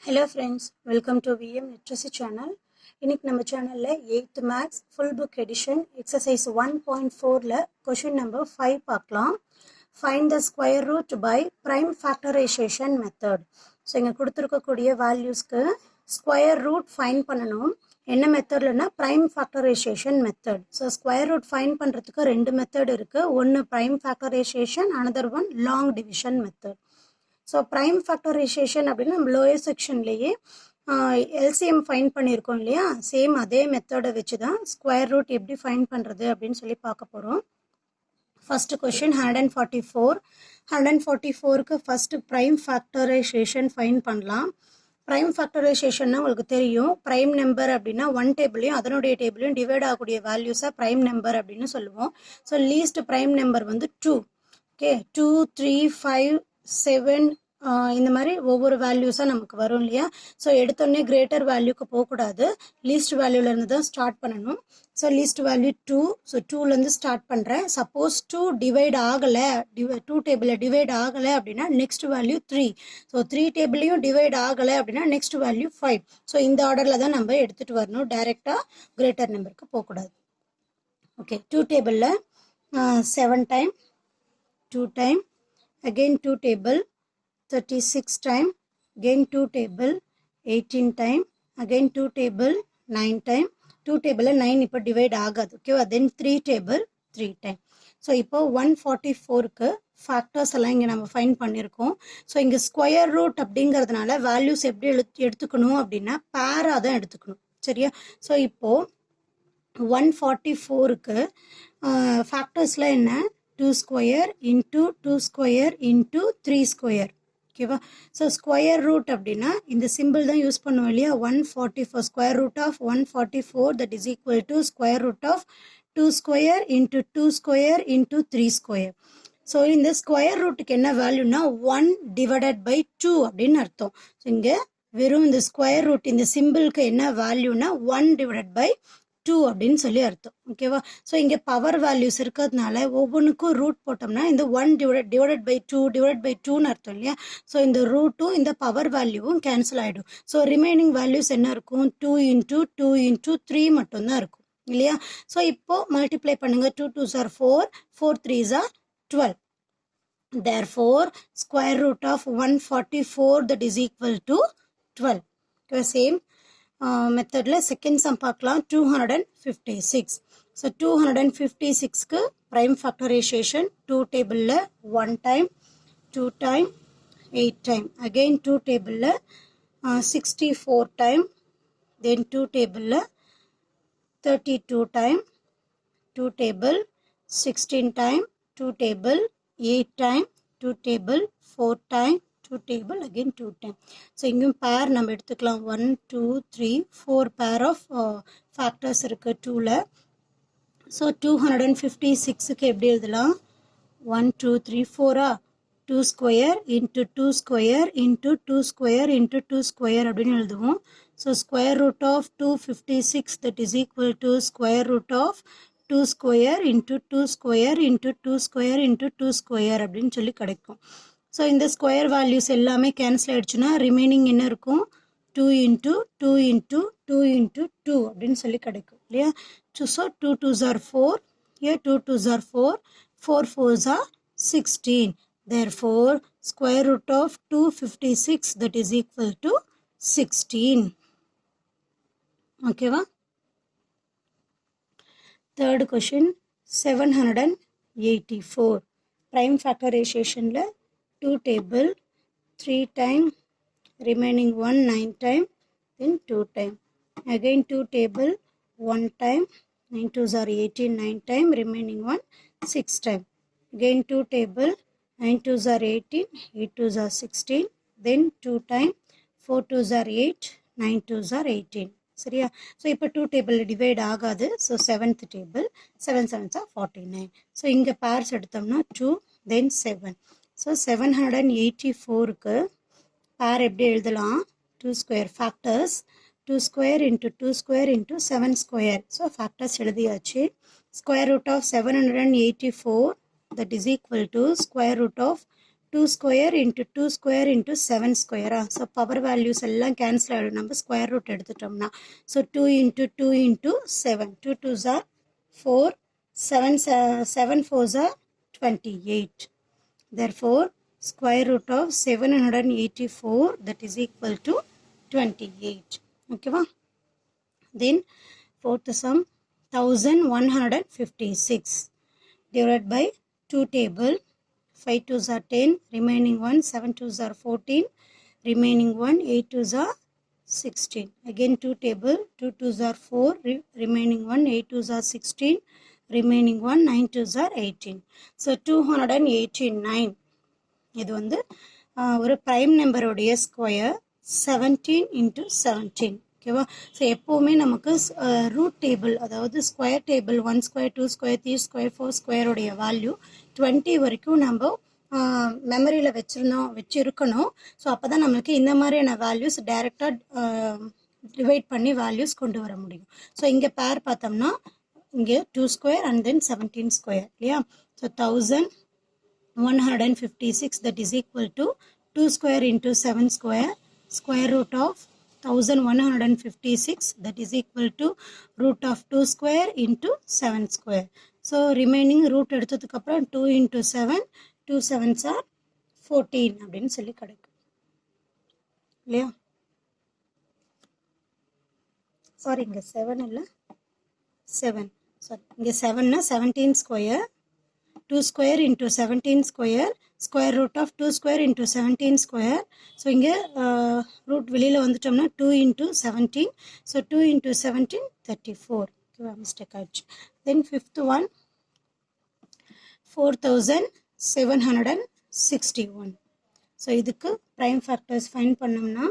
Hello friends, welcome to VM Literacy channel. இன்னைக்கு நம்ம சேனல்ல 8th Maths full book edition exercise 1.4ல question number 5 பார்க்கலாம். Find the square root by prime factorization method. So இங்கே கொடுத்துருக்கக்கூடிய வேல்யூஸ்க்கு square root find பண்ணணும். என்ன மெத்தட்லனா prime factorization method. So square root find பண்ணுறதுக்கு ரெண்டு மெத்தட் இருக்குது. ஒன்று prime factorization, another one long division method. So prime factorization அப்படின்னா நம்ம லோயர் செக்ஷன்லேயே எல்சிஎம் ஃபைன் பண்ணியிருக்கோம் இல்லையா, சேம் அதே மெத்தடை வச்சு தான் ஸ்கொயர் ரூட் எப்படி ஃபைன் பண்ணுறது அப்படின்னு சொல்லி பார்க்க போகிறோம். First question 144. 144க்கு ஃபர்ஸ்ட் ப்ரைம் ஃபேக்டரைசேஷன் ஃபைன் பண்ணலாம். ப்ரைம் ஃபேக்டரைசேஷன்னா உங்களுக்கு தெரியும், ப்ரைம் நம்பர் அப்படின்னா ஒன் டேபிளையும் அதனுடைய டேபிளையும் டிவைட் ஆகக்கூடிய வேல்யூஸை ப்ரைம் நம்பர் அப்படின்னு சொல்லுவோம். ஸோ லீஸ்ட் ப்ரைம் நம்பர் வந்து 2. ஓகே, 2, 3, 5, 7 இந்த மாதிரி ஒவ்வொரு வேல்யூஸாக நமக்கு வரும் இல்லையா. ஸோ எடுத்தோடனே கிரேட்டர் வேல்யூக்கு போகக்கூடாது, லீஸ்ட் வேல்யூலேருந்து தான் ஸ்டார்ட் பண்ணணும். So least value 2. ஸோ 2லேருந்து ஸ்டார்ட் பண்ணுறேன். சப்போஸ் 2 டிவைட் ஆகலை, 2 டேபிளில் டிவைட் ஆகலை அப்படின்னா நெக்ஸ்ட் வேல்யூ 3. ஸோ 3 டேபிளையும் டிவைட் ஆகலை அப்படின்னா நெக்ஸ்ட் வேல்யூ 5. ஸோ இந்த ஆர்டரில் தான் நம்ம எடுத்துகிட்டு வரணும், டைரெக்டாக கிரேட்டர் நம்பருக்கு போகக்கூடாது. ஓகே, 2 டேபிளில் 7 time, 2 time, again 2 table 36 time, again 2 table 18 time, again 2 table 9 time. 2 table 9 இப்போ டிவைட் ஆகாது, ஓகேவா. தென் 3 table 3 time. ஸோ இப்போ 144க்கு ஃபேக்டர்ஸ் எல்லாம் இங்கே நம்ம ஃபைன் பண்ணியிருக்கோம். ஸோ இங்கே ஸ்கொயர் ரூட் அப்படிங்கிறதுனால வேல்யூஸ் எப்படி எடுத்துக்கணும் அப்படின்னா பேராக தான் எடுத்துக்கணும், சரியா. ஸோ இப்போது 144க்கு ஃபேக்டர்ஸில் என்ன, 2 square into 2 square into 3 square. ஓகேவா. ஸோ ஸ்கொயர் ரூட் அப்படின்னா இந்த சிம்பிள் தான் யூஸ் பண்ணுவோம் இல்லையா. 144 square root of 144 that is equal to square root of 2 square into 2 square into 3 square. So இந்த ஸ்கொயர் ரூட்டுக்கு என்ன வேல்யூனா 1 டிவைடட் பை 2 அப்படின்னு அர்த்தம். ஸோ இங்கே வெறும் இந்த ஸ்கொயர் ரூட் இந்த சிம்பிளுக்கு என்ன வேல்யூனா 1 டிவைடட் பை 2 அப்படின்னு சொல்லி அர்த்தம், ஓகேவா. ஸோ இங்கே பவர் வேல்யூஸ் இருக்கிறதுனால ஒவ்வொன்றுக்கும் ரூட் போட்டோம்னா இந்த 1 டிவைடட் பை 2 டிவைட் பை 2ன்னு அர்த்தம் இல்லையா. ஸோ இந்த ரூட்டும் இந்த பவர் வேல்யூவும் கேன்சல் ஆகிடும். ஸோ ரிமைனிங் வேல்யூஸ் என்ன இருக்கும், 2 into 2 into 3 மட்டும்தான் இருக்கும் இல்லையா. ஸோ இப்போ மல்டிப்ளை பண்ணுங்க, 2 2s are 4, 4 3s are 12. Therefore square root of 144 that is equal to 12. Okay, same மெத்தடில் செகண்ட் சம் பார்க்கலாம். 256. ஸோ 256க்கு ப்ரைம் ஃபேக்டரைசேஷன் 2 டேபிளில் 1 டைம், 2 டைம், 8 டைம், அகெயின் 2 டேபிளில் 64 டைம், தென் 2 டேபிளில் 32 time, 2 table 16 time, 2 table 8 time, 2 table 4 time, 2 table, again 2 time. So இங்கேயும் பேர் நம்ம எடுத்துக்கலாம். 1 2 3 4 pair of factors இருக்குது 2ல். ஸோ 256க்கு எப்படி எழுதலாம், 1 2 3 4 2 square into 2 square into 2 square into 2 square அப்படின்னு எழுதுவோம். So square root of 256 that is equal to square root of 2 square into 2 square into 2 square into 2 square அப்படின்னு சொல்லி கிடைக்கும். ஸோ இந்த ஸ்கொயர் வேல்யூஸ் எல்லாமே கேன்சல் ஆகிடுச்சுன்னா ரிமைனிங் என்ன இருக்கும், 2 into 2 into 2 into 2 அப்படின்னு சொல்லி கிடைக்கும் இல்லையா. So 2 2s are 4, here 2 2s are 4, 4 4s are 16. Therefore square root of 256 that is equal to 16. ஓகேவா. Third question 784. ப்ரைம் ஃபேக்டரைசேஷனில் 2 table 3 time, remaining 1 9 time, then 2 time, again 2 table 1 time, 9 2s are 18, 9 time, remaining 1 6 time, again 2 table 9 2s are 18, 8 2s are 16, then 2 time, 4 2s are 8, 9 2s are 18. சரியா. So இப்போ 2 டேபிளில் divide ஆகாது. So 7th table 7 7s are 49. So இங்கே purse எடுத்தோம்னா 2 then 7. So 784க்கு பேர் எப்படி எழுதலாம், 2 square factors 2 square into 2 square into 7 square. So factors எழுதியாச்சு. Square root of 784 that is equal to square root of 2 square into 2 square into 7 square. So power values எல்லாம் cancel ஆயிடும் நம்ம square root எடுத்துட்டோம்னா. So 2 into 2 into 7. 2 2s are 4. 7 4s are 28. Therefore, square root of 784 that is equal to 28. Okay va? Then fourth sum 1156 divided by 2 table. 5 2s are 10, remaining 1, 7 2s are 14, remaining 1, 8 2s are 16. Again 2 table, 2 2s are 4, remaining 1, 8 2s are 16, remaining 1, 9 2s are 18. So 289. இது வந்து ஒரு prime number உடைய square 17 into 17. ஓகேவா? So எப்போவுமே நமக்கு root table அதாவது square table 1 square 2 square 3 square 4 ஸ்கொயருடைய value 20 வரைக்கும் நம்ம மெமரியில் வச்சுருக்கணும். ஸோ அப்போ தான் நம்மளுக்கு இந்த மாதிரியான வேல்யூஸ் டைரெக்டாக டிவைட் பண்ணி வேல்யூஸ் கொண்டு வர முடியும். ஸோ இங்கே பேர் பார்த்தோம்னா இங்கே 2 ஸ்கொயர் அண்ட் தென் 17 ஸ்கொயர் இல்லையா? So 1156 that is equal to 2 square into 7 square, square root of 1156 that is equal to root of 2 square into 7 square. So remaining root எடுத்ததுக்கு அப்புறம் 2 into 7, 2 7s are 14 அப்படின்னு சொல்லி கிடைக்கும் இல்லையா? சாரி இங்கே 7 இல்லை 7 sorry இங்கே 7னா 17 square 2 square into 17 square, square root of 2 square into 17 square. So இங்கே root வெளியில் வந்துட்டோம்னா 2 into 17. So 2 into 17 34. Okay, mistake ஆயிடுச்சு. Then fifth one 4761. So இதுக்கு prime factors find பண்ணோம்னா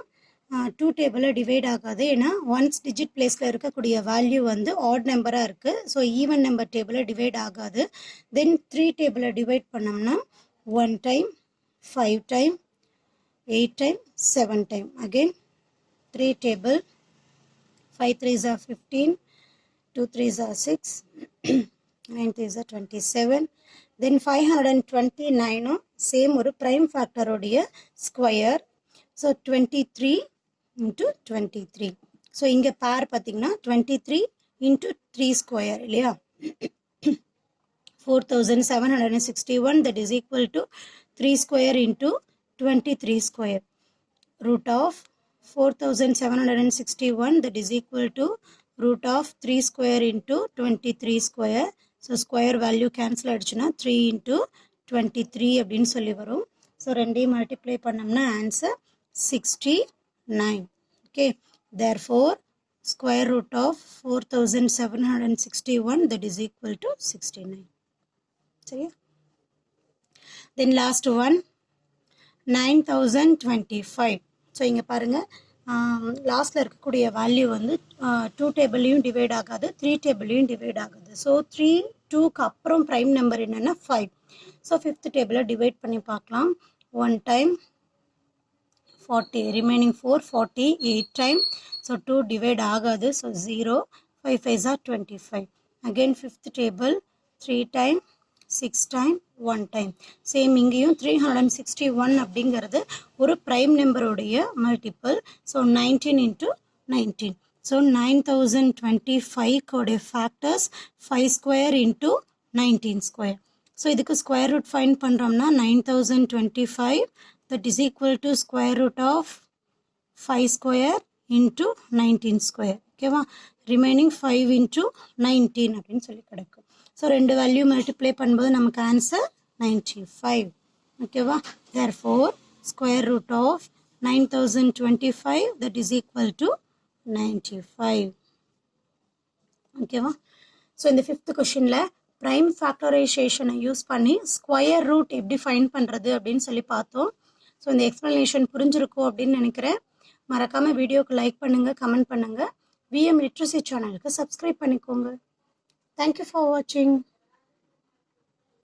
2 டேபிளில் டிவைட் ஆகாது. ஏன்னா ஒன்ஸ் டிஜிட் பிளேஸில் இருக்கக்கூடிய வேல்யூ வந்து ஆட் நம்பராக இருக்குது. ஸோ ஈவன் நம்பர் டேபிளில் டிவைட் ஆகாது. தென் 3 டேபிளில் டிவைட் பண்ணோம்னா 1 time 5 time 8 time 7 time. Again 3 table 5 3s are 15, 2 3s are 6, 9 3s are 27. Then 529 same ஒரு ப்ரைம் ஃபேக்டருடைய ஸ்கொயர். So 23 into 23. ஸோ இங்கே பேர் பார்த்தீங்கன்னா 23 into 3 ஸ்கொயர் இல்லையா? 4761 that is equal to 3 square into 23 square. Root of 4761 that is equal to root of 3 square into 23 square. So square value cancel ஆகிடுச்சுன்னா 3 into 23 அப்படின்னு சொல்லி வரும். So ரெண்டையும் multiply பண்ணோம்னா answer 69. Okay, therefore square root of 4761 that is equal to 69. சரியா? Then last one 9025. So இங்கே பாருங்கள் லாஸ்ட்டில் இருக்கக்கூடிய வேல்யூ வந்து 2 டேபிள்லையும் டிவைட் ஆகாது 3 டேபிள்லையும் டிவைட் ஆகுது. ஸோ 3 2க்கு அப்புறம் ப்ரைம் நம்பர் என்னென்னா 5. ஸோ 5th டேபிளை டிவைட் பண்ணி பார்க்கலாம். 1 time 40, remaining 4 40, 8 time. So 2 divide ஆகாது. So 0, 5 5s are 25. Again 5th table 3 time, 6 time, 1 time. Same இங்கேயும் 361 அப்படிங்கிறது ஒரு prime number உடைய multiple. So 19 into 19. So 9025 உடைய factors 5 square into 19 square. So இதுக்கு square root find பண்ணுறோம்னா 9025 that is equal to square root of 5 square into 19 square. ஓகேவா? Remaining 5 into 19 அப்படின்னு சொல்லி கிடைக்கும். ஸோ ரெண்டு வேல்யூ மல்டிப்ளை பண்ணும்போது நமக்கு ஆன்சர் 95. ஓகேவா? therefore square root of 9025 that is equal to 95. ஓகேவா? ஸோ இந்த 5th கொஷினில் ப்ரைம் ஃபேக்டரைசேஷனை யூஸ் பண்ணி ஸ்கொயர் ரூட் எப்படி ஃபைண்ட் பண்ணுறது அப்படின்னு சொல்லி பார்த்தோம். ஸோ இந்த எக்ஸ்ப்ளனேஷன் புரிஞ்சிருக்கும் அப்படின்னு நினைக்கிறேன். மறக்காமல் வீடியோக்கு லைக் பண்ணுங்கள், கமெண்ட் பண்ணுங்கள். விஎம் லிட்ரஸி சேனலுக்கு சப்ஸ்கிரைப் பண்ணிக்கோங்க. தேங்க்யூ ஃபார் வாட்சிங்.